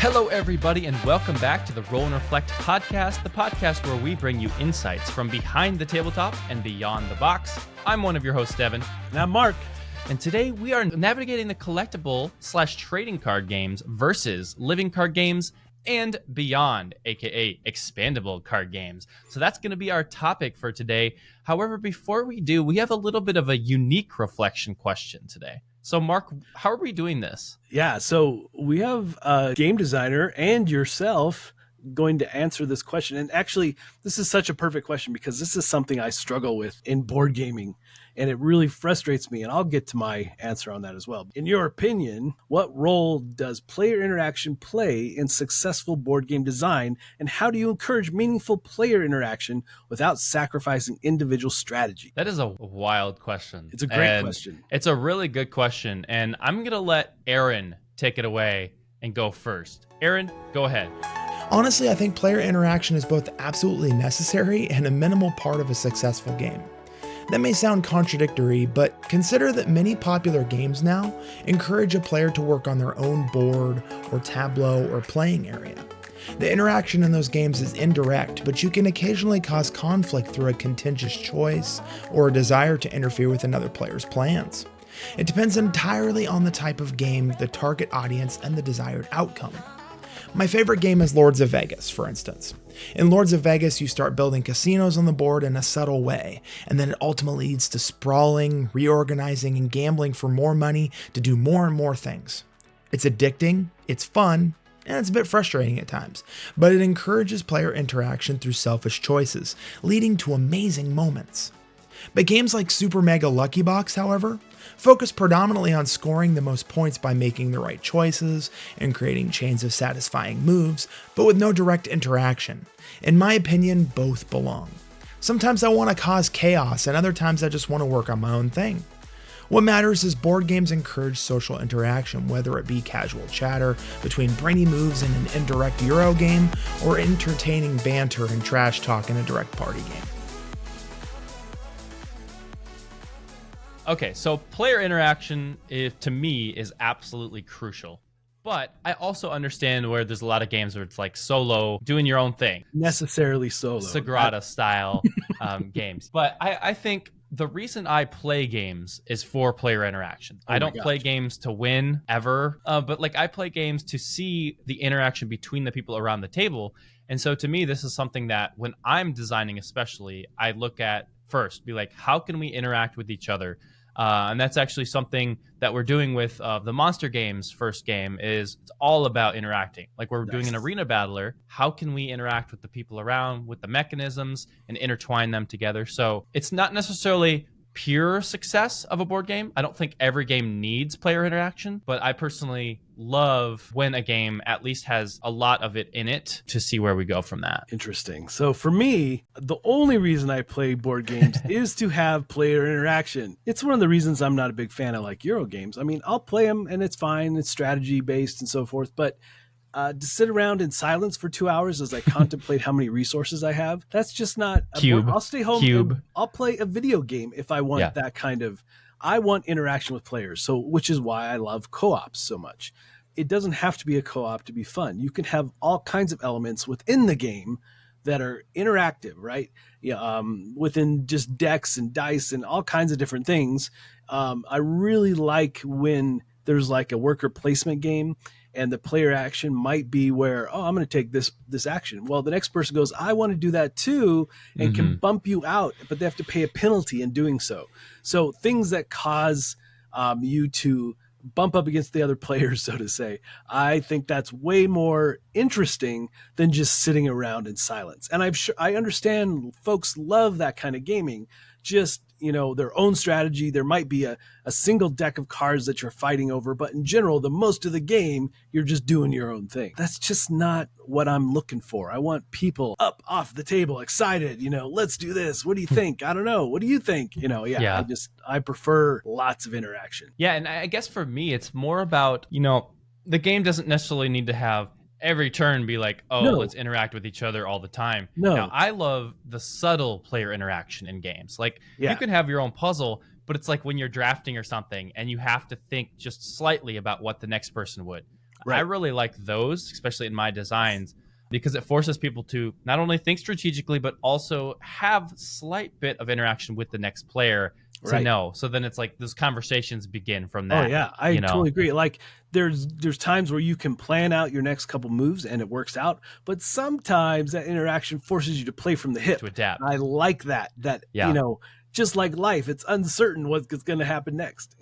Hello, everybody, and welcome back to the Roll and Reflect podcast, the podcast where we bring you insights from behind the tabletop and beyond the box. I'm one of your hosts, Devin. And I'm Mark. And today we are navigating the collectible/trading card games versus living card games and beyond, aka expandable card games. So that's going to be our topic for today. However, before we do, we have a little bit of a unique reflection question today. So Mark, how are we doing this? Yeah, so we have a game designer and yourself going to answer this question. And actually, this is such a perfect question because this is something I struggle with in board gaming, and it really frustrates me. And I'll get to my answer on that as well. In your opinion, what role does player interaction play in successful board game design? And how do you encourage meaningful player interaction without sacrificing individual strategy? That is a wild question. It's a great question. It's a really good question. And I'm going to let Aaron take it away and go first. Aaron, go ahead. Honestly, I think player interaction is both absolutely necessary and a minimal part of a successful game. That may sound contradictory, but consider that many popular games now encourage a player to work on their own board or tableau or playing area. The interaction in those games is indirect, but you can occasionally cause conflict through a contentious choice or a desire to interfere with another player's plans. It depends entirely on the type of game, the target audience, and the desired outcome. My favorite game is Lords of Vegas, for instance. In Lords of Vegas, you start building casinos on the board in a subtle way, and then it ultimately leads to sprawling, reorganizing, and gambling for more money to do more and more things. It's addicting, it's fun, and it's a bit frustrating at times, but it encourages player interaction through selfish choices, leading to amazing moments. But games like Super Mega Lucky Box, however, focus predominantly on scoring the most points by making the right choices and creating chains of satisfying moves, but with no direct interaction. In my opinion, both belong. Sometimes I want to cause chaos, and other times I just want to work on my own thing. What matters is board games encourage social interaction, whether it be casual chatter between brainy moves in an indirect Euro game, or entertaining banter and trash talk in a direct party game. Okay, so player interaction, to me, is absolutely crucial. But I also understand where there's a lot of games where it's like solo, doing your own thing. Necessarily solo. Sagrada style games. But I think the reason I play games is for player interaction. I don't play games to win ever, but like I play games to see the interaction between the people around the table. And so to me, this is something that when I'm designing especially, I look at first, be like, how can we interact with each other? And that's actually something that we're doing with the Monster Games first game is it's all about interacting. Like we're doing an arena battler. How can we interact with the people around, with the mechanisms, and intertwine them together? So it's not necessarily pure success of a board game. I don't think every game needs player interaction, but I personally love when a game at least has a lot of it in it to see where we go from that. Interesting. So for me, the only reason I play board games is to have player interaction. It's one of the reasons I'm not a big fan of like Euro games. I mean, I'll play them and it's fine. It's strategy based and so forth, but to sit around in silence for 2 hours as I contemplate how many resources I have, that's just not a Cube. I'll stay home. Cube. I'll play a video game if I want that kind of, I want interaction with players. So, which is why I love co-ops so much. It doesn't have to be a co-op to be fun. You can have all kinds of elements within the game that are interactive, right? Yeah, within just decks and dice and all kinds of different things. I really like when there's like a worker placement game and the player action might be where, oh, I'm going to take this action. Well, the next person goes, I want to do that too, and can bump you out, but they have to pay a penalty in doing so. So things that cause you to bump up against the other players, so to say, I think that's way more interesting than just sitting around in silence. And I understand folks love that kind of gaming, just, their own strategy. There might be a single deck of cards that you're fighting over, but in general, the most of the game, you're just doing your own thing. That's just not what I'm looking for. I want people up off the table, excited, let's do this. What do you think? I don't know. What do you think? I prefer lots of interaction. Yeah. And I guess for me, it's more about, the game doesn't necessarily need to have every turn be like, let's interact with each other all the time. No. Now, I love the subtle player interaction in games. Like you can have your own puzzle, but it's like when you're drafting or something and you have to think just slightly about what the next person would. I really like those, especially in my designs, because it forces people to not only think strategically, but also have slight bit of interaction with the next player to know. So then it's like those conversations begin from that. Oh yeah, I totally agree. Like there's times where you can plan out your next couple moves and it works out, but sometimes that interaction forces you to play from the hip. To adapt. I like that. You know, just like life, it's uncertain what's going to happen next.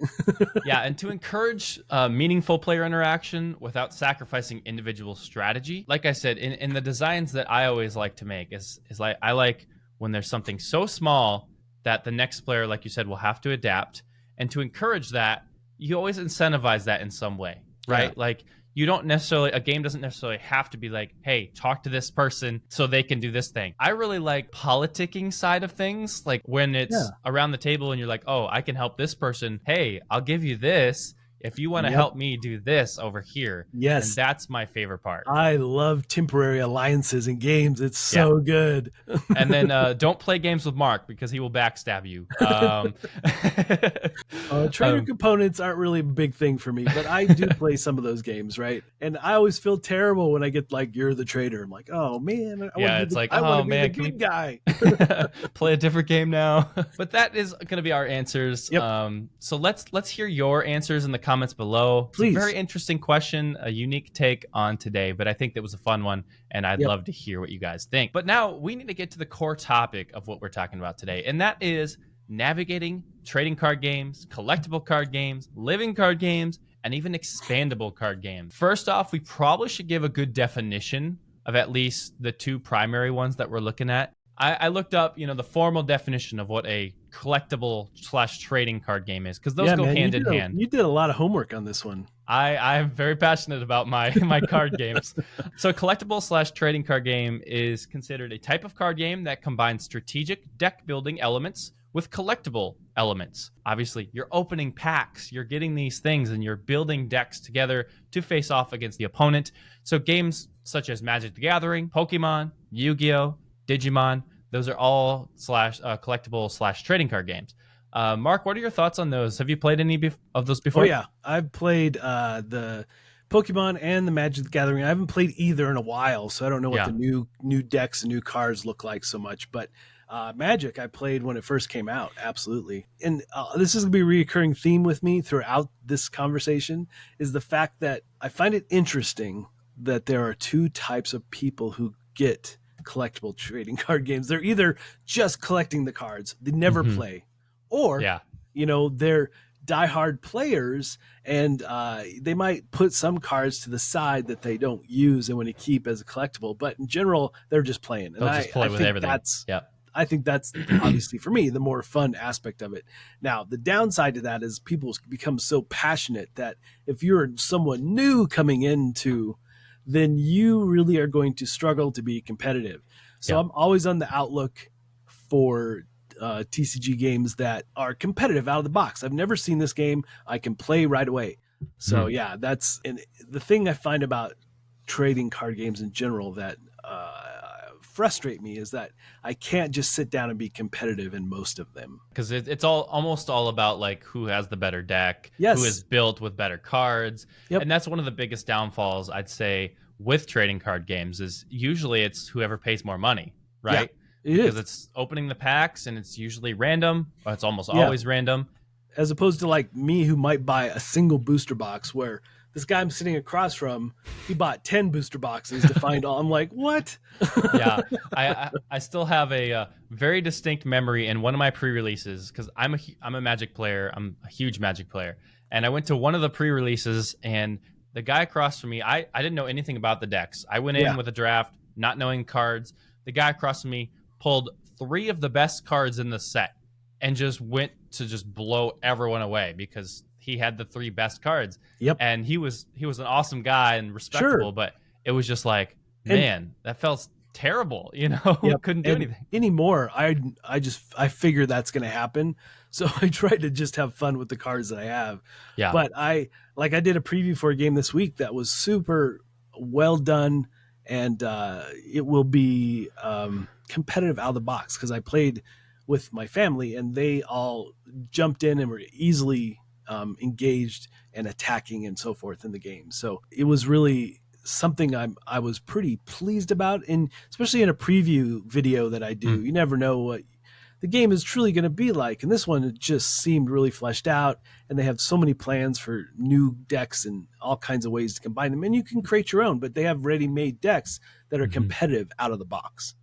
Yeah, and to encourage meaningful player interaction without sacrificing individual strategy. Like I said, in the designs that I always like to make is like I like when there's something so small that the next player, like you said, will have to adapt. And to encourage that, you always incentivize that in some way, right? Yeah. Like you don't necessarily, a game doesn't necessarily have to be like, hey, talk to this person so they can do this thing. I really like politicking side of things. Like when it's around the table and you're like, oh, I can help this person. Hey, I'll give you this if you want to help me do this over here. Yes. And that's my favorite part. I love temporary alliances in games. It's so good. And then don't play games with Mark because he will backstab you. Trader components aren't really a big thing for me, but I do play some of those games, right? And I always feel terrible when I get like, you're the trader. I'm like, oh man. I want to be the good guy. Play a different game now. But that is going to be our answers. Yep. So let's hear your answers in the comments below. Please. It's a very interesting question, a unique take on today, but I think that was a fun one, and I'd love to hear what you guys think. But now we need to get to the core topic of what we're talking about today, and that is navigating trading card games, collectible card games, living card games, and even expandable card games. First off, we probably should give a good definition of at least the two primary ones that we're looking at. I looked up, the formal definition of what a collectible/trading card game is, because those go hand in hand. You did a lot of homework on this one. I'm very passionate about my card games. So collectible/trading card game is considered a type of card game that combines strategic deck building elements with collectible elements. Obviously, you're opening packs, you're getting these things, and you're building decks together to face off against the opponent. So games such as Magic the Gathering, Pokemon, Yu-Gi-Oh!, Digimon, those are all collectible/trading card games. Mark, what are your thoughts on those? Have you played any of those before? Oh yeah, I've played the Pokemon and the Magic the Gathering. I haven't played either in a while, so I don't know what the new decks and new cards look like so much. But Magic, I played when it first came out, absolutely. And this is going to be a recurring theme with me throughout this conversation, is the fact that I find it interesting that there are two types of people who get collectible trading card games. They're either just collecting the cards, they never play, or they're diehard players, and they might put some cards to the side that they don't use and want to keep as a collectible, but in general they're just playing. And I think everything. I think that's obviously for me the more fun aspect of it. Now the downside to that is people become so passionate that if you're someone new coming into, then you really are going to struggle to be competitive. So I'm always on the outlook for TCG games that are competitive out of the box. I've never seen this game. I can play right away. So that's the thing I find about trading card games in general that frustrate me, is that I can't just sit down and be competitive in most of them. Because it's almost all about like who has the better deck, who is built with better cards. And that's one of the biggest downfalls, I'd say, with trading card games, is usually it's whoever pays more money, right? Because it's opening the packs and it's usually random, or it's almost always random. As opposed to like me, who might buy a single booster box, where this guy I'm sitting across from, he bought 10 booster boxes to find all. I'm like, what? I still have a very distinct memory in one of my pre-releases, because I'm a Magic player. I'm a huge Magic player. And I went to one of the pre-releases, and the guy across from me, I didn't know anything about the decks. I went in with a draft, not knowing cards. The guy across from me pulled 3 of the best cards in the set and just went to just blow everyone away because he had the 3 best cards. And he was an awesome guy and respectable, but it was just like, man, that felt terrible, couldn't do anything anymore. I figure that's going to happen. So I try to just have fun with the cards that I have. But I did a preview for a game this week that was super well done, and it will be competitive out of the box, because I played with my family and they all jumped in and were easily engaged and attacking and so forth in the game. So it was really something I was pretty pleased about, and especially in a preview video that I do. You never know what the game is truly going to be like, and this one, it just seemed really fleshed out, and they have so many plans for new decks and all kinds of ways to combine them, and you can create your own, but they have ready-made decks that are competitive out of the box.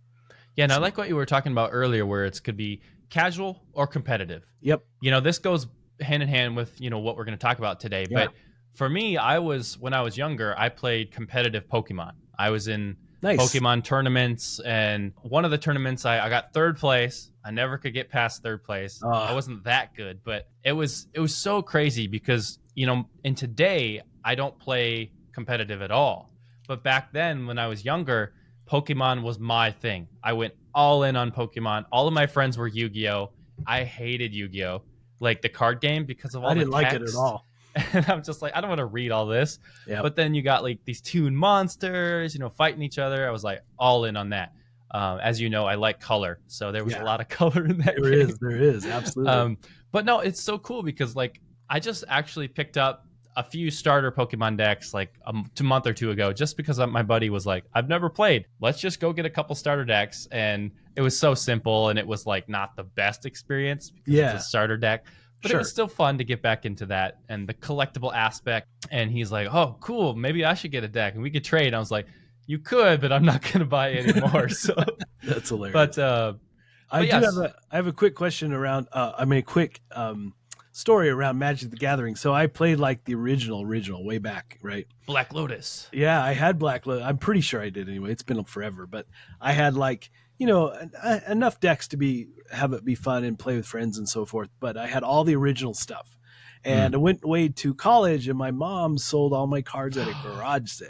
Yeah, and I like what you were talking about earlier, where it could be casual or competitive. Yep. This goes hand in hand with what we're going to talk about today. But for me, when I was younger, I played competitive Pokemon. I was in Pokemon tournaments, and one of the tournaments I got third place. I never could get past third place. I wasn't that good, but it was so crazy because in today I don't play competitive at all. But back then when I was younger, Pokemon was my thing. I went all in on Pokemon. All of my friends were Yu-Gi-Oh. I hated Yu-Gi-Oh, like the card game, because of all the text. I didn't like it at all. And I'm just like, I don't want to read all this. Yep. But then you got like these toon monsters, fighting each other. I was like all in on that. As you know, I like color, so there was a lot of color in that game. There is, absolutely. But no, it's so cool because like I just actually picked up a few starter Pokemon decks like a month or two ago, just because my buddy was like, I've never played. Let's just go get a couple starter decks. And it was so simple, and it was like not the best experience because it's a starter deck. But it was still fun to get back into that and the collectible aspect. And he's like, oh, cool, maybe I should get a deck and we could trade. I was like, you could, but I'm not going to buy it anymore. So that's hilarious. But I have a quick question around, quick story around Magic the Gathering. So I played like the original way back, right? Black Lotus. Yeah, I had Black Lotus. I'm pretty sure I did anyway. It's been forever, but I had like, enough decks to have it be fun and play with friends and so forth. But I had all the original stuff. And I went away to college, and my mom sold all my cards at a garage sale.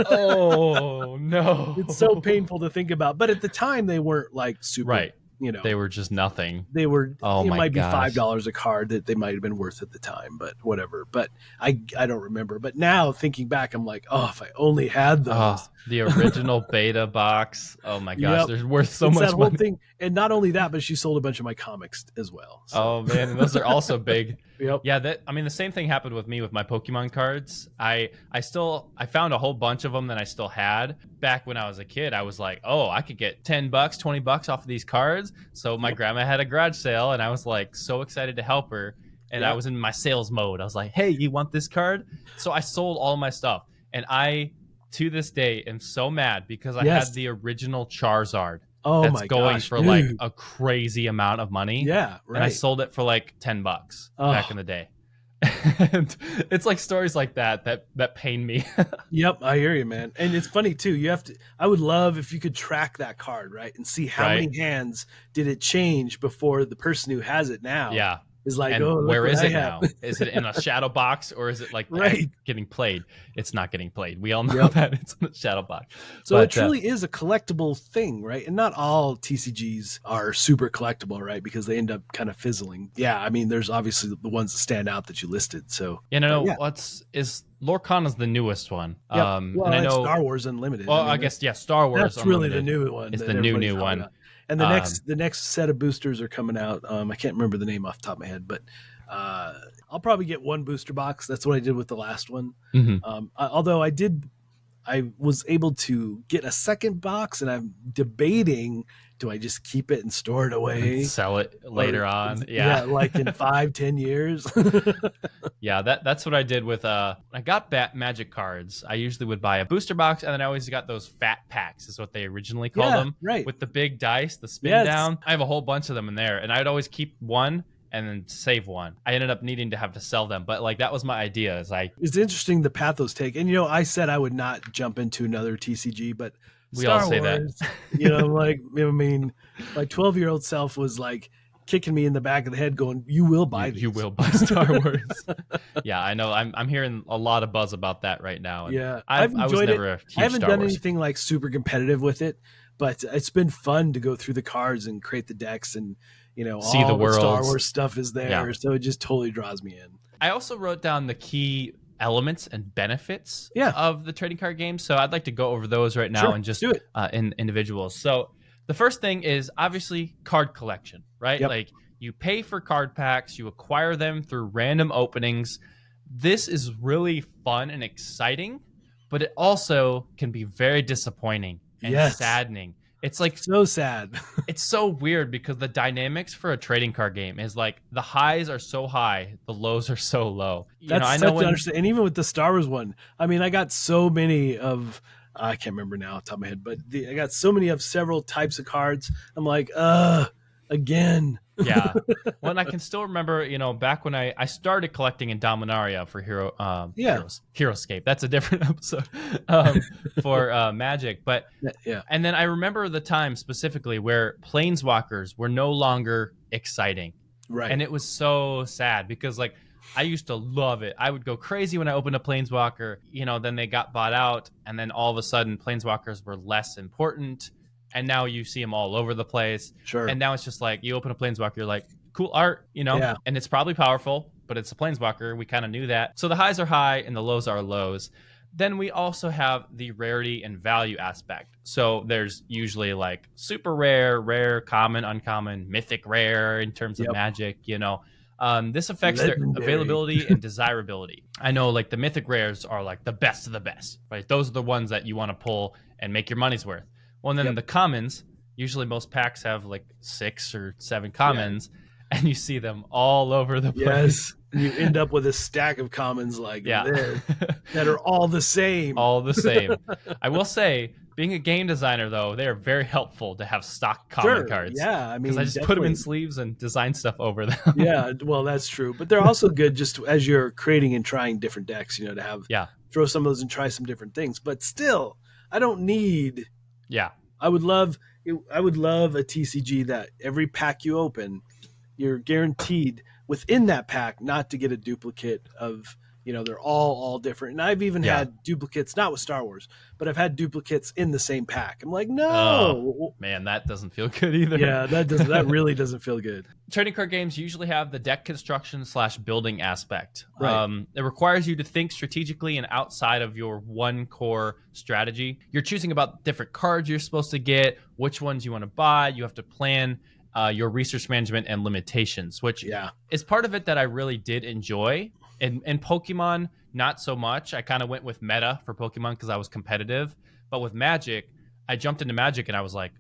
Oh, no. It's so painful to think about. But at the time, they weren't like super, right. They were just nothing. They were, it might be $5 a card that they might have been worth at the time, but whatever. But I don't remember. But now thinking back, I'm like, oh, if I only had those. The original beta box. Oh my gosh, they're worth so much that money. Whole thing. And not only that, but she sold a bunch of my comics as well. So. Oh man, and those are also big. Yep. Yeah, the same thing happened with me with my Pokemon cards. I found a whole bunch of them that I still had. Back when I was a kid, I was like, oh, I could get $10, $20 off of these cards. So my grandma had a garage sale, and I was like so excited to help her. And I was in my sales mode. I was like, hey, you want this card? So I sold all my stuff. And I, to this day, am so mad because I had the original Charizard. Oh that's my going gosh, for like a crazy amount of money. Yeah, right. And I sold it for like $10 back in the day. And it's like stories like that pain me. Yep, I hear you, man. And it's funny too. I would love if you could track that card, right, and see how many hands did it change before the person who has it now. Yeah. Is like, and where is it now? Is it in a shadow box, or is it like getting played? It's not getting played. We all know that it's in a shadow box. So it truly is a collectible thing, right? And not all TCGs are super collectible, right? Because they end up kind of fizzling. Yeah, I mean, there's obviously the ones that stand out that you listed. So Lorcana's the newest one. Well, and I know Star Wars Unlimited. Well, I guess Star Wars. That's Unlimited really the new one. It's the new one. Out. And the next set of boosters are coming out. I can't remember the name off the top of my head, but I'll probably get one booster box. That's what I did with the last one. Although I was able to get a second box, and I'm debating, do I just keep it and store it away? And sell it later on. Yeah, like in 5-10 years. Yeah, that's what I did with I got Magic cards. I usually would buy a booster box, and then I always got those fat packs, is what they originally called them. Right. With the big dice, the spin down. I have a whole bunch of them in there, and I'd always keep one and then save one. I ended up needing to have to sell them, but like that was my idea. It's interesting the path those take. And I said I would not jump into another TCG, but we all say that. My 12-year-old self was like kicking me in the back of the head going, you will buy these. You will buy Star Wars. Yeah, I know. I'm hearing a lot of buzz about that right now. Yeah. I've enjoyed it. I haven't done anything like super competitive with it, but it's been fun to go through the cards and create the decks, and see all the Star Wars stuff is there. So it just totally draws me in. I also wrote down the key elements and benefits of the trading card game. So I'd like to go over those right now and just do it in individuals. So the first thing is obviously card collection, right? Yep. Like You pay for card packs, you acquire them through random openings. This is really fun and exciting, but it also can be very disappointing and saddening. It's like so sad. It's so weird because the dynamics for a trading card game is like the highs are so high, the lows are so low. I know and even with the Star Wars one, I mean, I got so many of, I can't remember now off the top of my head, but I got so many of several types of cards. I'm like, again. Yeah. Well, and I can still remember, back when I started collecting in Dominaria for Heroescape. That's a different episode for Magic. But and then I remember the time specifically where Planeswalkers were no longer exciting. Right. And it was so sad because like I used to love it. I would go crazy when I opened a Planeswalker, then they got bought out, and then all of a sudden Planeswalkers were less important. And now you see them all over the place. Sure. And now it's just like you open a Planeswalker, you're like, cool art, and it's probably powerful, but it's a Planeswalker. We kind of knew that. So the highs are high and the lows are lows. Then we also have the rarity and value aspect. So there's usually like super rare, common, uncommon, mythic rare in terms of Magic, This affects their availability and desirability. I know like the mythic rares are like the best of the best, right? Those are the ones that you want to pull and make your money's worth. Well, and then the commons, usually most packs have like 6 or 7 commons, and you see them all over the place. Yes, you end up with a stack of commons like this that are all the same. All the same. I will say, being a game designer, though, they are very helpful to have stock common cards. Yeah, I mean, because I just put them in sleeves and design stuff over them. Yeah, well, that's true. But they're also good just as you're creating and trying different decks, to have throw some of those and try some different things. But still, I don't need... Yeah. I would love a TCG that every pack you open, you're guaranteed within that pack not to get a duplicate of, they're all different. And I've even had duplicates, not with Star Wars, but I've had duplicates in the same pack. I'm like, no. Oh, man, that doesn't feel good either. Yeah, that really doesn't feel good. Trading card games usually have the deck construction / building aspect. Right. It requires you to think strategically and outside of your one core strategy. You're choosing about different cards you're supposed to get, which ones you want to buy. You have to plan your research management and limitations, which is part of it that I really did enjoy. In Pokemon, not so much. I kind of went with meta for Pokemon because I was competitive. But with Magic, I jumped into Magic and I was like,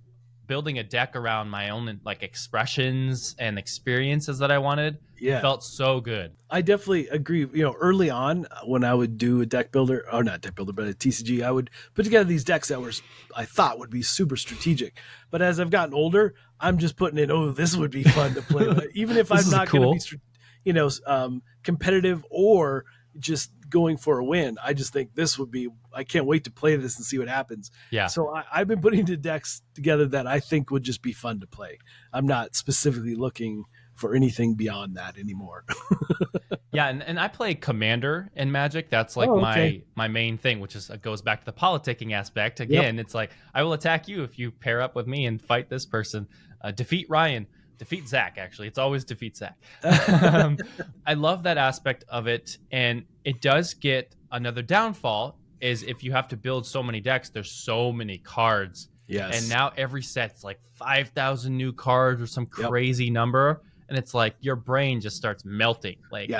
building a deck around my own like expressions and experiences that I wanted felt so good. I definitely agree. Early on when I would do a deck builder, or not deck builder, but a TCG, I would put together these decks that I thought would be super strategic. But as I've gotten older, I'm just putting in, this would be fun to play. Even if I'm not going to be, competitive or just going for a win, I just think this would be, I can't wait to play this and see what happens. Yeah. So I've been putting the decks together that I think would just be fun to play. I'm not specifically looking for anything beyond that anymore. Yeah. And I play Commander in Magic. That's like my main thing, which is goes back to the politicking aspect. Again, it's like, I will attack you if you pair up with me and fight this person, defeat Ryan. Defeat Zach, actually. It's always defeat Zach. I love that aspect of it. And it does get another downfall is if you have to build so many decks, there's so many cards. Yes. And now every set's like 5,000 new cards or some crazy number. And it's like your brain just starts melting. Like,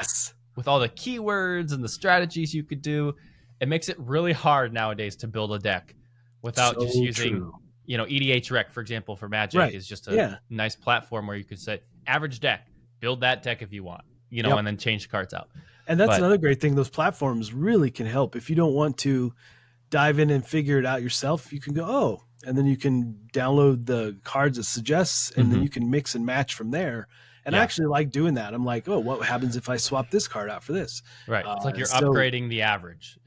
with all the keywords and the strategies you could do, it makes it really hard nowadays to build a deck without just using... EDH Rec, for example, for Magic is just a nice platform where you could say average deck, build that deck if you want, and then change the cards out. And that's another great thing. Those platforms really can help. If you don't want to dive in and figure it out yourself, you can go, and then you can download the cards it suggests, and then you can mix and match from there. And I actually like doing that. I'm like, what happens if I swap this card out for this? Right. It's like you're upgrading the average.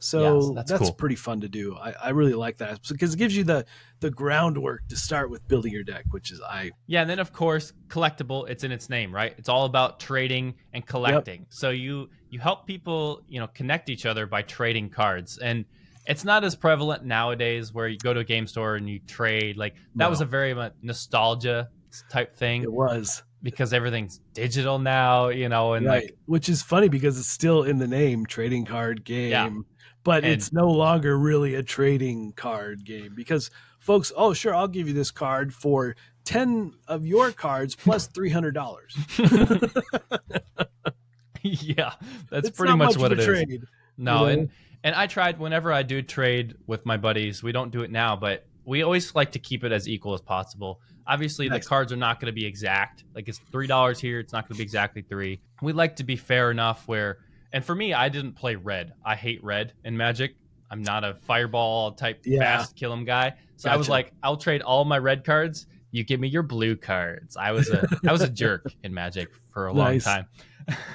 So that's cool. Pretty fun to do. I really like that because it gives you the groundwork to start with building your deck, which is and then of course Collectible, it's in its name, right? It's all about trading and collecting. So you help people, connect each other by trading cards. And it's not as prevalent nowadays where you go to a game store and you trade. Like that was a very much nostalgia type thing. It was. Because everything's digital now, and which is funny because it's still in the name, trading card game. Yeah. But it's no longer really a trading card game because folks, sure, I'll give you this card for 10 of your cards plus $300. Yeah, that's it's pretty much much what it is. Trade, no, you know? and I tried whenever I do trade with my buddies. We don't do it now, but we always like to keep it as equal as possible. Obviously, the cards are not going to be exact. Like it's $3 here, it's not going to be exactly $3. We like to be fair enough where, and for me, I didn't play red. I hate red in Magic. I'm not a fireball type fast kill 'em guy. So I was like, I'll trade all my red cards. You give me your blue cards. I was a jerk in Magic for a long time.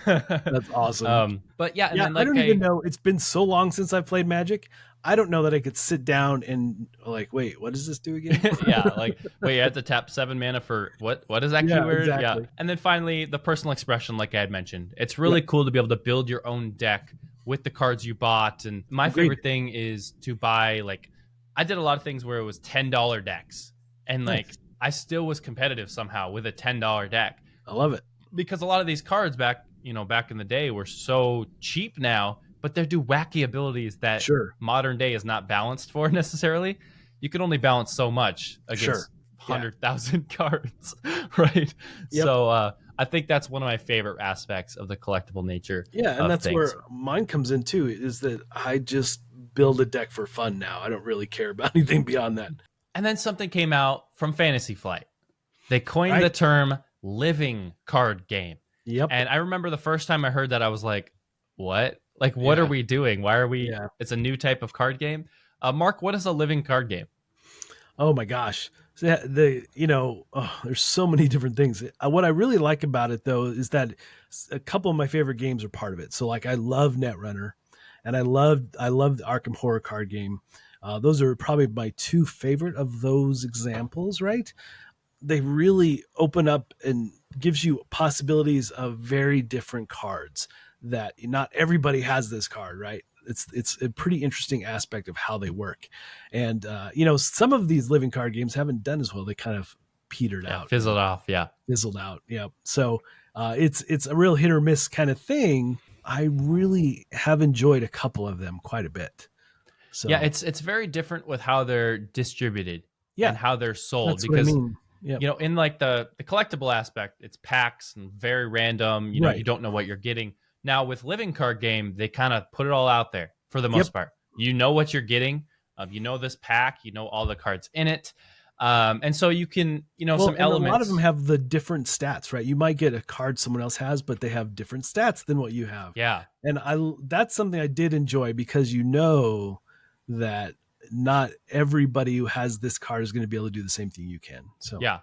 That's awesome. But yeah, and then, like, I don't even know. It's been so long since I've played Magic. I don't know that I could sit down and like, wait, what does this do again? Yeah, like, wait, you have to tap 7 mana for what? What is that keyword? Exactly. Yeah, and then finally, the personal expression, like I had mentioned, it's really cool to be able to build your own deck with the cards you bought. And my favorite thing is to buy, like, I did a lot of things where it was $10 decks, and like I still was competitive somehow with a $10 deck. I love it. Because a lot of these cards back in the day were so cheap now, but they do wacky abilities that modern day is not balanced for necessarily. You can only balance so much against 100,000 cards, right? Yep. So I think that's one of my favorite aspects of the collectible nature. Yeah, and that's where mine comes in too, is that I just build a deck for fun now. I don't really care about anything beyond that. And then something came out from Fantasy Flight. They coined the term living card game. Yep. And I remember the first time I heard that, I was like, what? Like, what are we doing? Why are we? Yeah. It's a new type of card game. Mark, what is a living card game? Oh my gosh. There's so many different things. What I really like about it though, is that a couple of my favorite games are part of it. So like I love Netrunner, and I love the Arkham Horror card game. Those are probably my two favorite of those examples, right? They really open up and gives you possibilities of very different cards that not everybody has this card, right? It's a pretty interesting aspect of how they work. And, some of these living card games haven't done as well. They kind of petered out. Fizzled off. Yeah. Fizzled out. Yeah. So it's a real hit or miss kind of thing. I really have enjoyed a couple of them quite a bit. So yeah, it's very different with how they're distributed and how they're sold. That's because what I mean. Yep. In like the collectible aspect, it's packs and very random. You don't know what you're getting. Now with living card game, they kind of put it all out there for the most part. You know what you're getting. You know this pack. You know all the cards in it. And so you can, some elements. A lot of them have the different stats, right? You might get a card someone else has, but they have different stats than what you have. Yeah. And that's something I did enjoy, because that not everybody who has this card is going to be able to do the same thing you can. So yeah.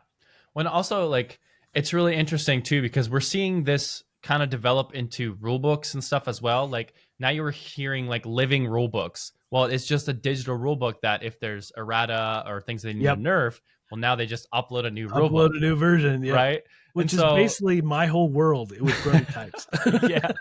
When also, like, it's really interesting too, because we're seeing this kind of develop into rule books and stuff as well. Like now you're hearing like living rule books. Well, it's just a digital rule book that if there's errata or things they need to nerf, well, now they just upload a new rule book. Upload a new version, right? Which is basically my whole world with prototypes. Yeah.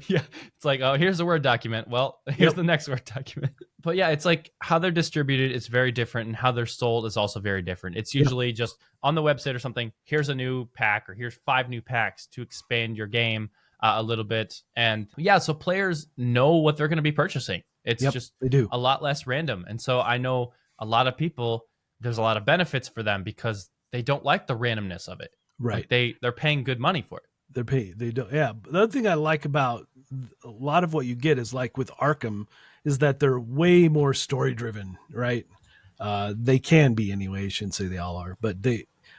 It's like, oh, here's the Word document. Well, here's the next Word document. But yeah, it's like how they're distributed is very different, and how they're sold is also very different. It's usually just on the website or something. Here's a new pack, or here's 5 new packs to expand your game a little bit. And so players know what they're going to be purchasing. It's just they do. A lot less random. And so I know a lot of people, there's a lot of benefits for them because they don't like the randomness of it. Right. Like they're paying good money for it. They don't. Yeah. But the other thing I like about a lot of what you get is like with Arkham is that they're way more story driven, right? They can be anyway. I shouldn't say they all are, but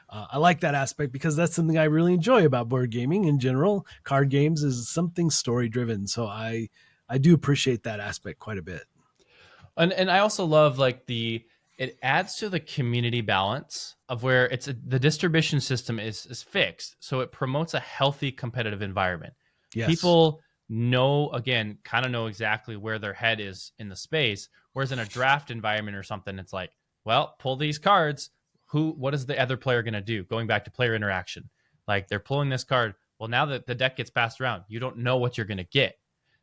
I like that aspect because that's something I really enjoy about board gaming in general. Card games is something story driven. So I do appreciate that aspect quite a bit. And I also love like it adds to the community balance of where the distribution system is fixed. So it promotes a healthy competitive environment. Yes. People know exactly where their head is in the space. Whereas in a draft environment or something, it's like, well, pull these cards. What is the other player going to do? Going back to player interaction. Like they're pulling this card. Well, now that the deck gets passed around, you don't know what you're going to get.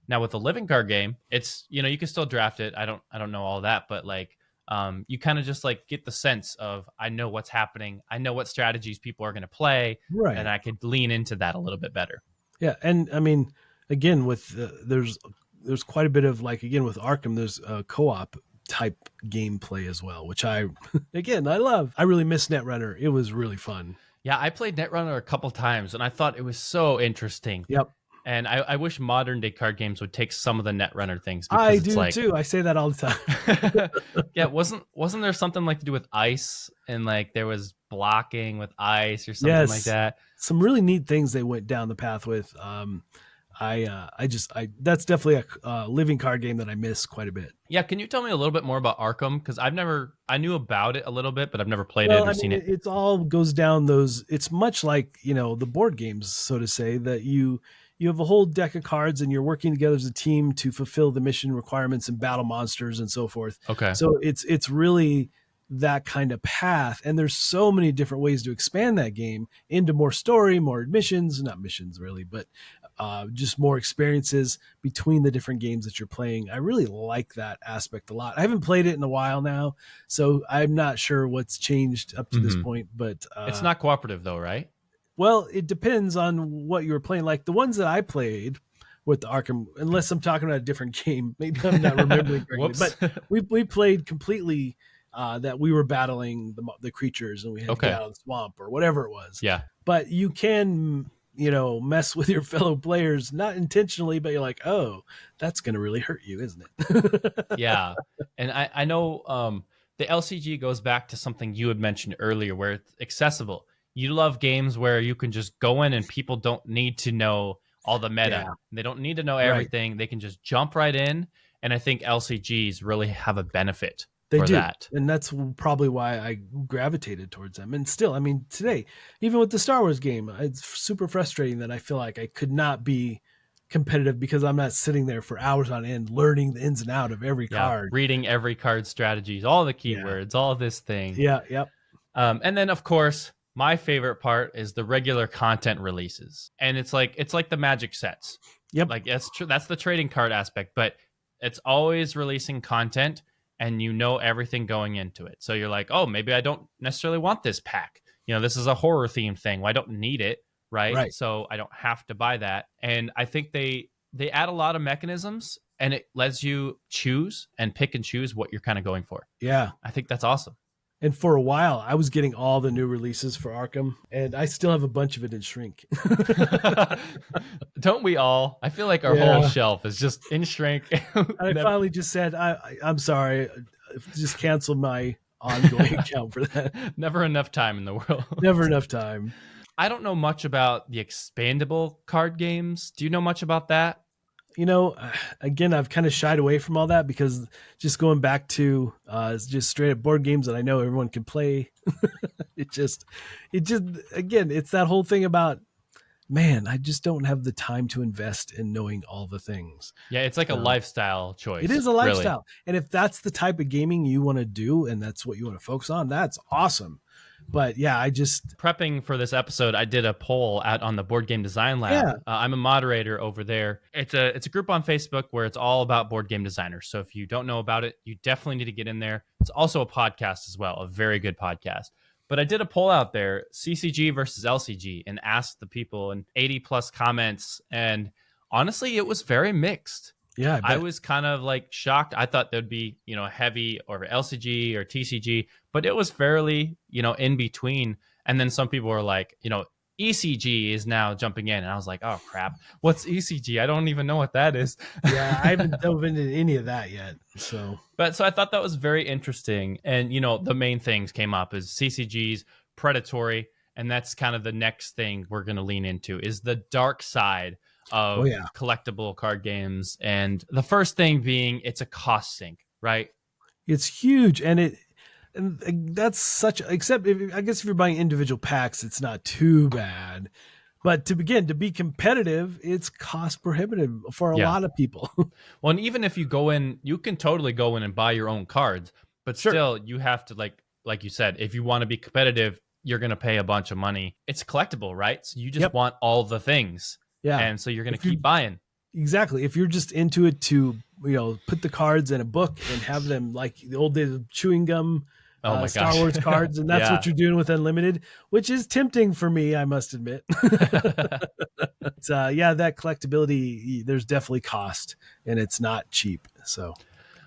Now with the living card game, it's, you can still draft it. I don't know all that, but like, you kind of just like get the sense of, I know what's happening. I know what strategies people are going to play. Right. And I could lean into that a little bit better. Yeah. And I mean, again, with there's quite a bit of like, again, with Arkham, there's co-op type gameplay as well, which I love. I really miss Netrunner. It was really fun. Yeah, I played Netrunner a couple times, and I thought it was so interesting. Yep. And I wish modern day card games would take some of the Netrunner things. I do too. I say that all the time. Yeah, wasn't there something like to do with ice, and like there was blocking with ice or something like that? Some really neat things they went down the path with. That's definitely a living card game that I miss quite a bit. Yeah, can you tell me a little bit more about Arkham? Because I knew about it a little bit, but I've never played it or seen it. It all goes down those. It's much like the board games, so to say, that you have a whole deck of cards and you're working together as a team to fulfill the mission requirements and battle monsters and so forth. Okay. So it's really that kind of path, and there's so many different ways to expand that game into more story, more missions, not missions really, but just more experiences between the different games that you're playing. I really like that aspect a lot. I haven't played it in a while now, so I'm not sure what's changed up to this point, but it's not cooperative though, right? Well, it depends on what you were playing. Like the ones that I played with the Arkham, unless I'm talking about a different game, maybe I'm not remembering correctly, but we played completely that we were battling the creatures and we had to get out of the swamp or whatever it was. Yeah. But you can, mess with your fellow players, not intentionally, but you're like, oh, that's going to really hurt you, isn't it? Yeah. And I know the LCG goes back to something you had mentioned earlier where it's accessible. You love games where you can just go in and people don't need to know all the meta. Yeah. They don't need to know everything. Right. They can just jump right in. And I think LCGs really have a benefit for that. And that's probably why I gravitated towards them. And still, today, even with the Star Wars game, it's super frustrating that I feel like I could not be competitive because I'm not sitting there for hours on end learning the ins and out of every card. Reading every card strategies, all the keywords, all this thing. Yeah, yep. And then, of course, my favorite part is the regular content releases. And it's like the Magic sets. Yep. Like that's true. That's the trading card aspect, but it's always releasing content and everything going into it. So you're like, oh, maybe I don't necessarily want this pack. This is a horror themed thing. Well, I don't need it, right? So I don't have to buy that. And I think they add a lot of mechanisms and it lets you choose and pick and choose what you're kind of going for. Yeah. I think that's awesome. And for a while, I was getting all the new releases for Arkham, and I still have a bunch of it in shrink. Don't we all? I feel like our whole shelf is just in shrink. I finally just said, I'm sorry, just cancel my ongoing account for that. Never enough time in the world. Never enough time. I don't know much about the expandable card games. Do you know much about that? Again, I've kind of shied away from all that because just going back to just straight up board games that I know everyone can play. it just, again, it's that whole thing about, man, I just don't have the time to invest in knowing all the things. Yeah. It's like a lifestyle choice. It is a lifestyle. Really. And if that's the type of gaming you want to do, and that's what you want to focus on, that's awesome. But yeah, I just prepping for this episode, I did a poll out on the Board Game Design Lab. Yeah. I'm a moderator over there. It's a group on Facebook where it's all about board game designers. So if you don't know about it, you definitely need to get in there. It's also a podcast as well, a very good podcast. But I did a poll out there, CCG versus LCG, and asked the people, and 80 plus comments. And honestly, it was very mixed. Yeah, I was kind of like shocked. I thought there'd be, heavy or LCG or TCG, but it was fairly, in between. And then some people were like, ECG is now jumping in. And I was like, oh, crap. What's ECG? I don't even know what that is. Yeah, I haven't dove into any of that yet. So I thought that was very interesting. And, the main things came up is CCGs, predatory. And that's kind of the next thing we're going to lean into is the dark side of collectible card games. And the first thing being it's a cost sink, right? It's huge. And that's such, except I guess if you're buying individual packs, it's not too bad. But to be competitive, it's cost prohibitive for a lot of people. Well, and even if you go in, you can totally go in and buy your own cards, but still you have to like you said, if you want to be competitive, you're going to pay a bunch of money. It's collectible, right? So you just want all the things. Yeah. And so you're going to keep buying. Exactly. If you're just into it to, put the cards in a book and have them like the old days of chewing gum, Star Wars cards, and that's what you're doing with Unlimited, which is tempting for me, I must admit. But, that collectability, there's definitely cost, and it's not cheap. So,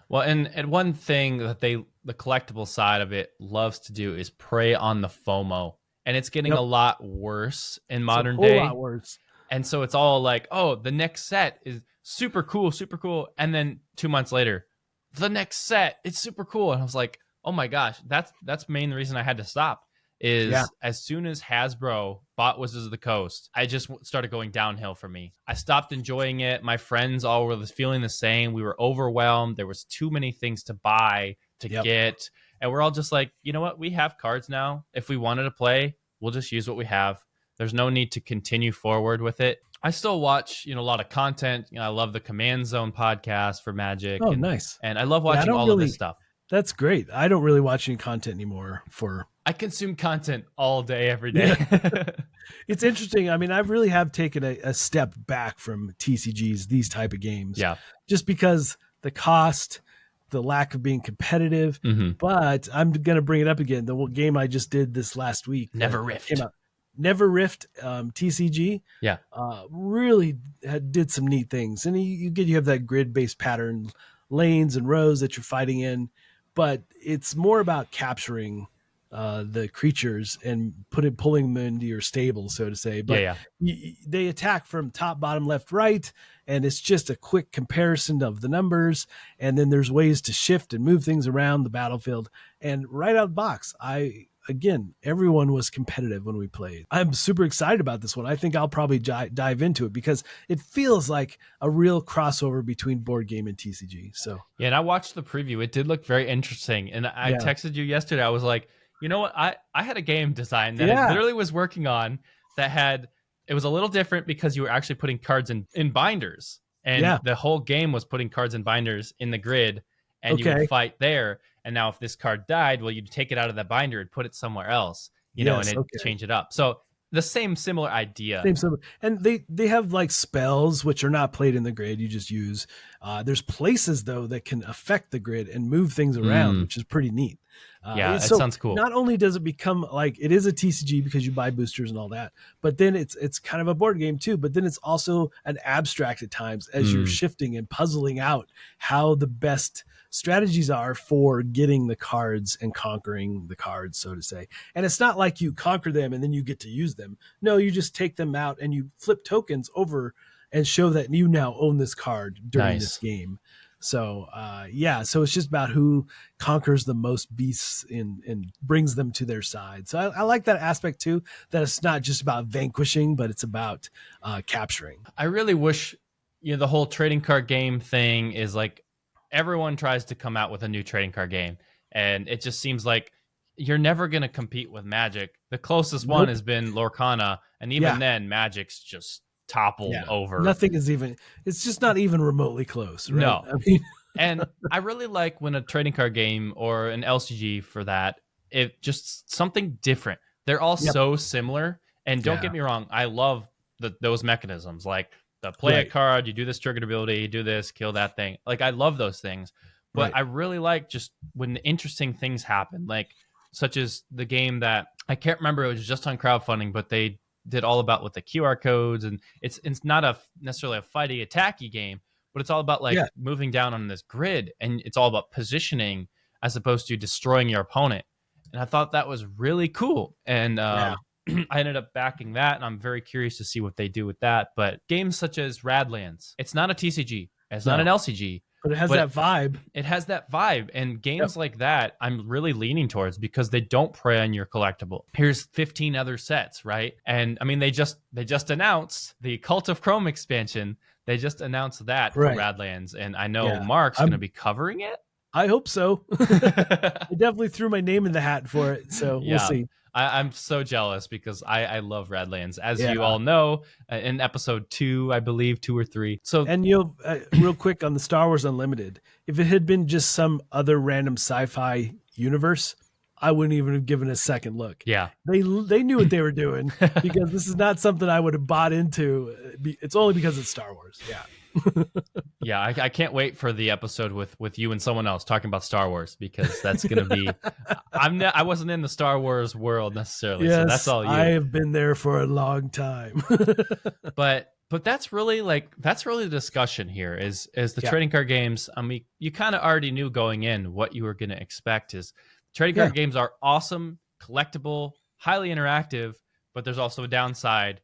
Well, and one thing that the collectible side of it loves to do is prey on the FOMO. And it's getting a lot worse in modern day. A whole lot worse. And so it's all like, oh, the next set is super cool, super cool. And then 2 months later, the next set, it's super cool. And I was like, oh my gosh, that's main reason I had to stop is as soon as Hasbro bought Wizards of the Coast, I just started going downhill for me. I stopped enjoying it. My friends all were feeling the same. We were overwhelmed. There was too many things to buy, to get. And we're all just like, you know what? We have cards now. If we wanted to play, we'll just use what we have. There's no need to continue forward with it. I still watch, a lot of content. I love the Command Zone podcast for Magic. Oh, nice. And I love watching all of this stuff. That's great. I don't really watch any content anymore I consume content all day, every day. Yeah. It's interesting. I mean, I really have taken a step back from TCGs, these type of games. Yeah. Just because the cost, the lack of being competitive. But I'm going to bring it up again. The game I just did this last week. Neverrift TCG. Yeah. Really did some neat things. And you have that grid-based pattern, lanes and rows that you're fighting in. But it's more about capturing the creatures and pulling them into your stable, so to say. But they attack from top, bottom, left, right, and it's just a quick comparison of the numbers. And then there's ways to shift and move things around the battlefield. And right out of the box, everyone was competitive when we played. I'm super excited about this one. I think I'll probably dive into it because it feels like a real crossover between board game and TCG. So yeah, and I watched the preview. It did look very interesting. And I texted you yesterday. I was like, you know what? I had a game design that I literally was working on it was a little different because you were actually putting cards in binders. And the whole game was putting cards in binders in the grid, and you would fight there. And now if this card died, well, you'd take it out of the binder and put it somewhere else, and it'd change it up. So the similar idea. And they have like spells, which are not played in the grid. You just use, there's places though that can affect the grid and move things around, which is pretty neat. That sounds cool. Not only does it become like it is a TCG because you buy boosters and all that, but then it's kind of a board game too. But then it's also an abstract at times as you're shifting and puzzling out how the best strategies are for getting the cards and conquering the cards, so to say. And it's not like you conquer them and then you get to use them. No, you just take them out and you flip tokens over and show that you now own this card during this game. So, so it's just about who conquers the most beasts and brings them to their side. So I like that aspect too, that it's not just about vanquishing, but it's about capturing. I really wish, the whole trading card game thing is like everyone tries to come out with a new trading card game. And it just seems like you're never going to compete with Magic. The closest one has been Lorcana. And even then, Magic's just toppled over. Nothing is it's just not even remotely close, right? No. I mean, and I really like when a trading card game or an LCG for that, it just something different. They're all so similar. And don't get me wrong, I love those mechanisms. Like the play a card, you do this triggered ability, you do this, kill that thing. Like I love those things. But I really like just when interesting things happen, like such as the game that I can't remember, it was just on crowdfunding, but they did all about with the QR codes, and it's not necessarily a fighty attacky game, but it's all about like moving down on this grid, and it's all about positioning as opposed to destroying your opponent. And I thought that was really cool. And I ended up backing that, and I'm very curious to see what they do with that. But games such as Radlands, it's not a TCG, it's not an LCG, but it has that vibe. It has that vibe. And games like that, I'm really leaning towards because they don't prey on your collectible. Here's 15 other sets, right? And I mean, they just announced the Cult of Chrome expansion. They just announced that for Radlands. And I know Mark's going to be covering it. I hope so. I definitely threw my name in the hat for it. So we'll see. I'm so jealous because I love Radlands, as you all know, in episode 2, I believe 2 or 3. So, and real quick on the Star Wars Unlimited, if it had been just some other random sci-fi universe, I wouldn't even have given a second look. Yeah, they knew what they were doing because this is not something I would have bought into. It's only because it's Star Wars. Yeah. I can't wait for the episode with you and someone else talking about Star Wars, because that's going to be I wasn't in the Star Wars world necessarily, so that's all you. I have been there for a long time. but But that's really the discussion here is the trading card games. I mean, you kind of already knew going in what you were going to expect. Is trading card games are awesome, collectible, highly interactive, but there's also a downside.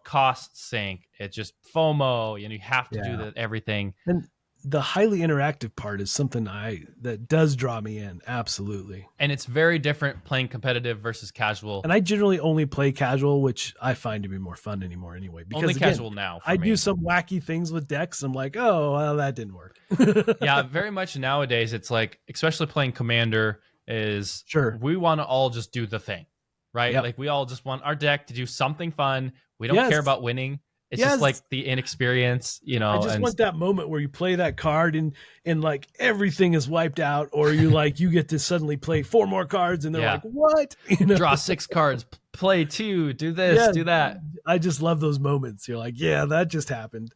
Costs sink. It's just FOMO. You have to do everything. And the highly interactive part is something that does draw me in. Absolutely. And it's very different playing competitive versus casual. And I generally only play casual, which I find to be more fun anymore anyway. Because only casual now. I do some wacky things with decks. I'm like, oh, well, that didn't work. Yeah, very much nowadays. It's like, especially playing Commander is we want to all just do the thing, right? Yep. Like we all just want our deck to do something fun. We don't care about winning. It's just like the inexperience, I just want that moment where you play that card and like everything is wiped out, or you get to suddenly play 4 more cards and they're like, what? Draw 6 cards, play 2, do this, do that. I just love those moments. You're like, yeah, that just happened.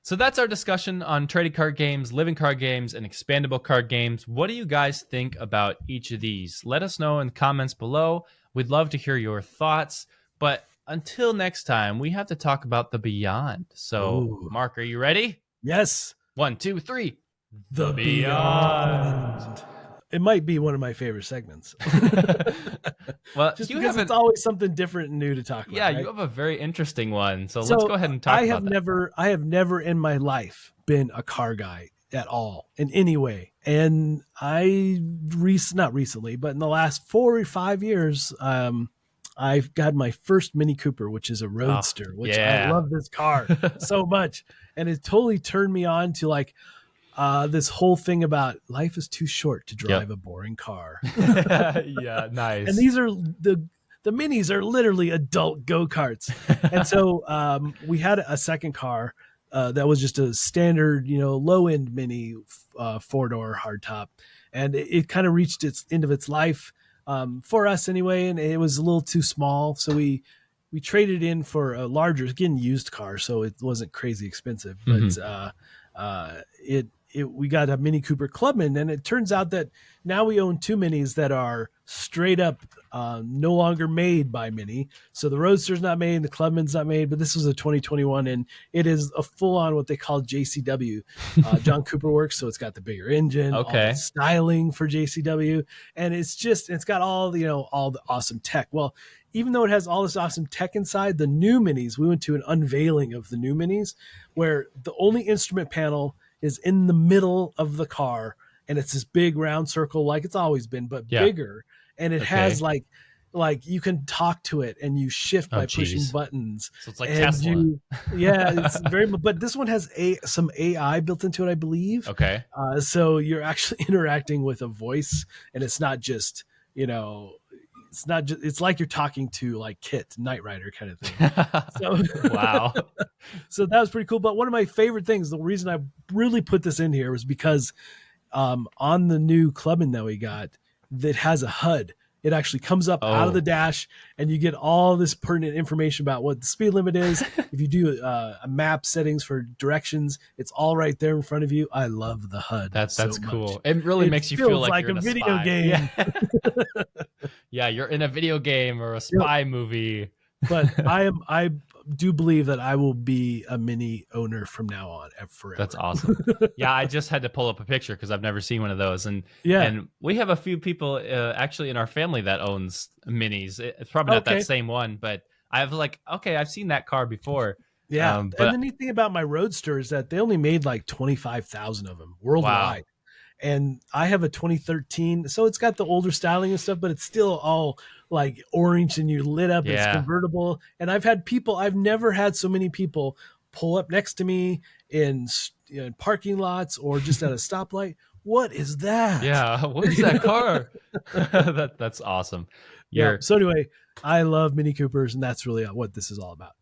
So that's our discussion on trading card games, living card games, and expandable card games. What do you guys think about each of these? Let us know in the comments below. We'd love to hear your thoughts, but until next time, we have to talk about the Beyond. So, Mark, are you ready? Yes. 1, 2, 3. The Beyond. It might be one of my favorite segments. Well, just because it's always something different and new to talk about. Yeah, right? You have a very interesting one. So let's go ahead and talk about that. I have never in my life been a car guy at all in any way. And not recently, but in the last 4 or 5 years, I've got my first Mini Cooper, which is a Roadster, which I love this car so much. And it totally turned me on to this whole thing about life is too short to drive a boring car. Yeah, nice. And these are the Minis are literally adult go-karts. And so we had a second car that was just a standard, low-end Mini 4-door hardtop. And it kind of reached its end of its life. For us anyway, and it was a little too small, so we traded in for a larger, again, used car, so it wasn't crazy expensive. But we got a Mini Cooper Clubman, and it turns out that now we own 2 Minis that are straight up no longer made by Mini. So the Roadster's not made, the Clubman's not made, but this was a 2021, and it is a full-on what they call JCW, John Cooper Works. So it's got the bigger engine, all the styling for JCW, and it's got all the awesome tech. Well, even though it has all this awesome tech inside, the new Minis, we went to an unveiling of the new Minis where the only instrument panel is in the middle of the car, and it's this big round circle like it's always been, but bigger. And it has like you can talk to it and you shift by pushing buttons. So it's like Tesla. It's very, but this one has some AI built into it, I believe. Okay. So you're actually interacting with a voice, and it's not just, it's like you're talking to like Kit, Knight Rider kind of thing. So wow. So that was pretty cool. But one of my favorite things, the reason I really put this in here was because on the new Clubman that we got, that has a HUD. It actually comes up out of the dash, and you get all this pertinent information about what the speed limit is. If you do a map settings for directions, it's all right there in front of you. I love the HUD. That's cool. It really makes you feel like you're a in video game. Yeah. Yeah, you're in a video game or a spy movie. But I do believe that I will be a Mini owner from now on forever. That's awesome. Yeah, I just had to pull up a picture because I've never seen one of those. And we have a few people actually in our family that owns Minis. It's probably not that same one, but I've seen that car before. Yeah, and the neat thing about my Roadster is that they only made like 25,000 of them worldwide. Wow. And I have a 2013, so it's got the older styling and stuff, but it's still all like orange and you're lit up. It's convertible. And I've never had so many people pull up next to me in parking lots or just at a stoplight. What is that? Yeah, what is that car? That's awesome. So anyway, I love Mini Coopers, and that's really what this is all about.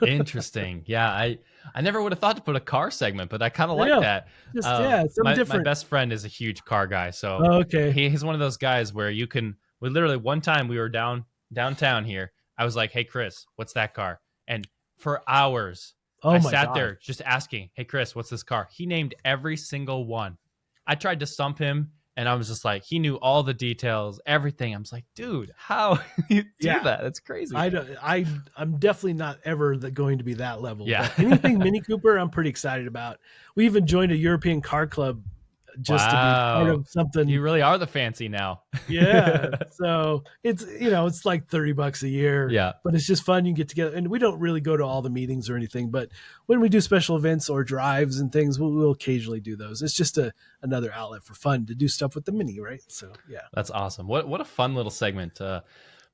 Interesting. Yeah, I never would have thought to put a car segment, but I kind of like that. Different. My best friend is a huge car guy, so he's one of those guys where you can. We literally one time we were downtown here. I was like, "Hey Chris, what's that car?" And for hours, I sat there just asking, "Hey Chris, what's this car?" He named every single one. I tried to stump him And I was just like, he knew all the details, everything. I was like, dude, how you do that? That's crazy. I'm definitely not ever going to be that level. Yeah. But anything Mini Cooper, I'm pretty excited about. We even joined a European car club just to be part of something. You really are the fancy now. Yeah. So it's, it's like $30 a year. Yeah. But it's just fun. You get together, and we don't really go to all the meetings or anything, but when we do special events or drives and things, we'll occasionally do those. It's just another outlet for fun to do stuff with the Mini, right? So yeah. That's awesome. What a fun little segment.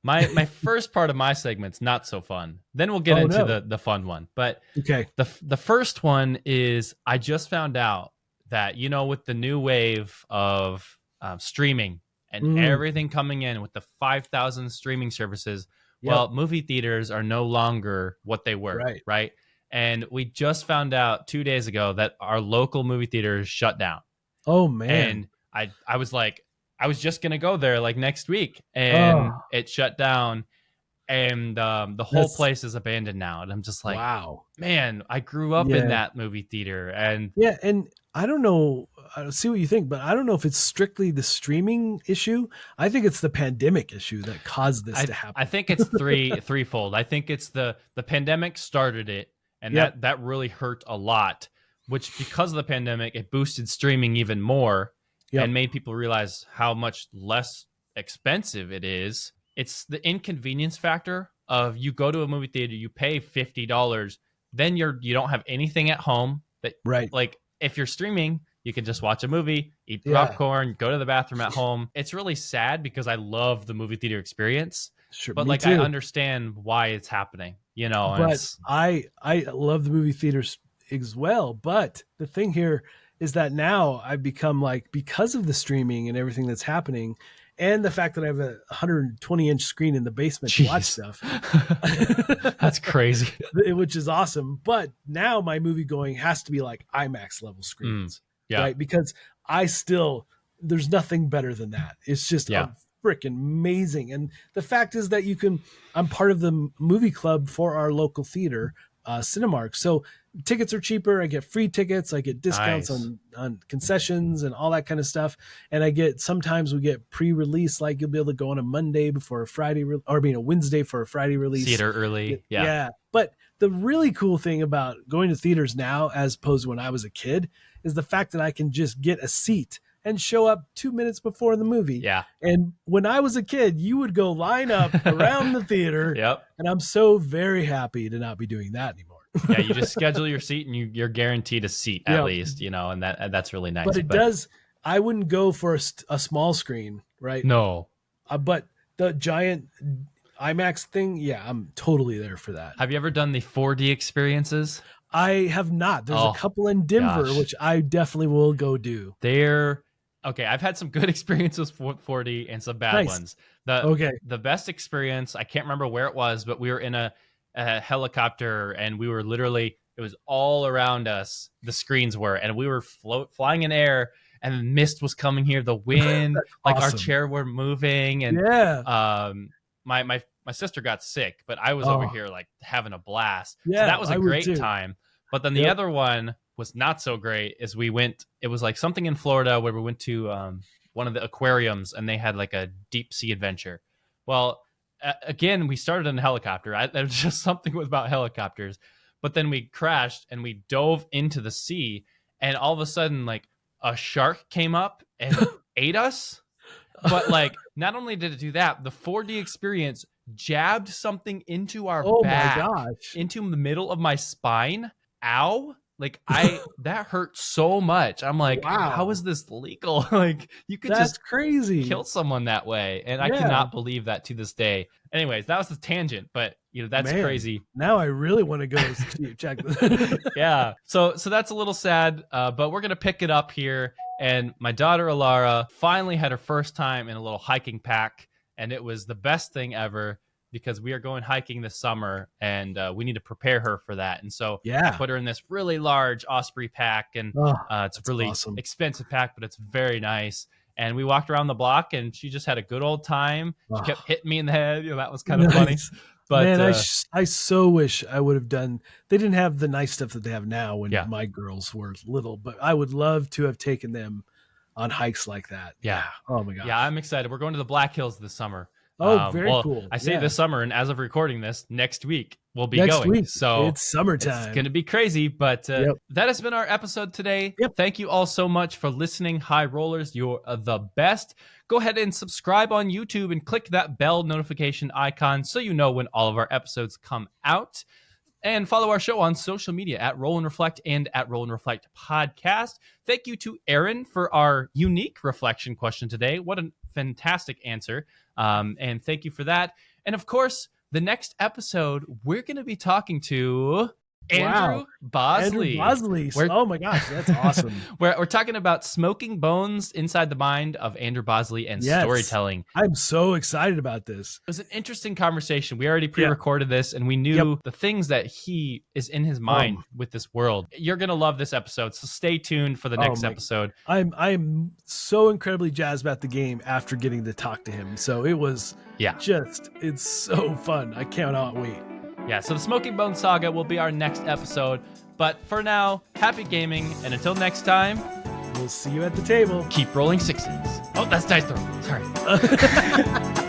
My first part of my segment's not so fun. Then we'll get into the fun one. But okay. The first one is, I just found out that, with the new wave of streaming and everything coming in with the 5,000 streaming services, well, movie theaters are no longer what they were, right? And we just found out 2 days ago that our local movie theaters shut down. Oh, man. And I was like, I was just going to go there like next week, and it shut down, and the whole place is abandoned now. And I'm just like, wow, man, I grew up in that movie theater. And I don't know, I see what you think, but I don't know if it's strictly the streaming issue. I think it's the pandemic issue that caused this to happen. I think it's threefold. I think it's the pandemic started it, and that really hurt a lot, which because of the pandemic, it boosted streaming even more and made people realize how much less expensive it is. It's the inconvenience factor of, you go to a movie theater, you pay $50, then you don't have anything at home that like, if you're streaming, you can just watch a movie, eat popcorn, go to the bathroom at home. It's really sad because I love the movie theater experience, but like, I understand why it's happening, But I love the movie theaters as well. But the thing here is that now I've become like, because of the streaming and everything that's happening, and the fact that I have a 120-inch screen in the basement to watch stuff. That's crazy. Which is awesome. But now my movie going has to be like IMAX level screens. Right? Because there's nothing better than that. It's just freaking amazing. And the fact is that I'm part of the movie club for our local theater, Cinemark. So tickets are cheaper. I get free tickets. I get discounts on concessions and all that kind of stuff. And sometimes we get pre-release, like you'll be able to go on a Monday before a Friday, a Wednesday for a Friday release. Theater early. Yeah. But the really cool thing about going to theaters now, as opposed to when I was a kid, is the fact that I can just get a seat and show up 2 minutes before the movie. Yeah. And when I was a kid, you would go line up around the theater. And I'm so very happy to not be doing that anymore. Yeah, you just schedule your seat, and you're guaranteed a seat at least, and that's really nice. But I wouldn't go for a small screen, right? No. But the giant IMAX thing, I'm totally there for that. Have you ever done the 4D experiences? I have not. There's a couple in Denver, which I definitely will go do. Okay, I've had some good experiences with 4D and some bad ones. The best experience, I can't remember where it was, but we were in a helicopter, and we were literally, it was all around us, the screens were, and we were flying in air, and the mist was coming here, the wind, like our chair were moving, and my sister got sick, but I was over here like having a blast. So that was a great time. But then the other one was not so great. It was like something in Florida where we went to one of the aquariums, and they had like a deep sea adventure. Well, again, we started in a helicopter. There was just something about helicopters, but then we crashed and we dove into the sea, and all of a sudden, like, a shark came up and ate us. But like, not only did it do that, the 4D experience jabbed something into our back, into the middle of my spine. Ow. Like, that hurt so much. I'm like, wow, how is this legal? Like, you could just crazy kill someone that way. And I cannot believe that to this day. Anyways, that was the tangent, but that's crazy. Now I really want to go check this. Yeah. So that's a little sad, but we're going to pick it up here. And my daughter, Alara, finally had her first time in a little hiking pack. And it was the best thing ever, because we are going hiking this summer, and we need to prepare her for that. And so I put her in this really large Osprey pack, and it's a really expensive pack, but it's very nice. And we walked around the block, and she just had a good old time. She kept hitting me in the head. That was kind of funny. But man, I so wish I would have done. They didn't have the nice stuff that they have now when my girls were little, but I would love to have taken them on hikes like that. Yeah. Oh my gosh. Yeah, I'm excited. We're going to the Black Hills this summer. Oh, very cool. I say this summer, and as of recording this, next week we'll be next going. Week. So it's summertime. It's going to be crazy, but that has been our episode today. Thank you all so much for listening. High rollers, you're the best. Go ahead and subscribe on YouTube and click that bell notification icon so you know when all of our episodes come out. And follow our show on social media at Roll and Reflect and at Roll and Reflect Podcast. Thank you to Aaron for our unique reflection question today. What a fantastic answer. And thank you for that. And of course, the next episode, we're going to be talking to Andrew Bosley. Oh my gosh, that's awesome. We're talking about smoking bones inside the mind of Andrew Bosley and storytelling. I'm so excited about this. It was an interesting conversation. We already pre-recorded this, and we knew the things that he is in his mind with this world. You're going to love this episode, so stay tuned for the next episode. I'm so incredibly jazzed about the game after getting to talk to him. So it was it's so fun. I cannot wait. Yeah, so the Smoking Bones Saga will be our next episode. But for now, happy gaming, and until next time, we'll see you at the table. Keep rolling sixes. Oh, that's dice throw. Sorry.